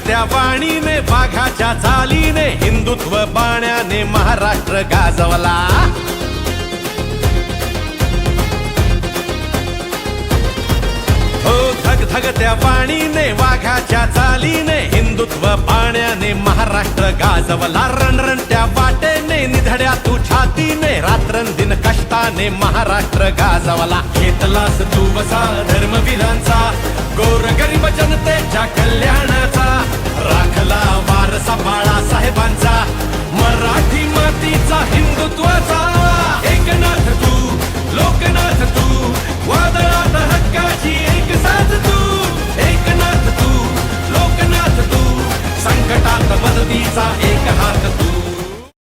धगधगत्या वाणीने वाघाच्या चालीने हिंदुत्व बाण्याने महाराष्ट्र गाजवला। हो धगधगत्या वाणीने वाघाच्या चालीने हिंदुत्व बाण्याने महाराष्ट्र गाजवला। रणरणत्या वाटेने निधड्या तू छातीने रात्रंदिन कष्टाने महाराष्ट्र गाजवला। घेतलास तू वसा धर्मवीर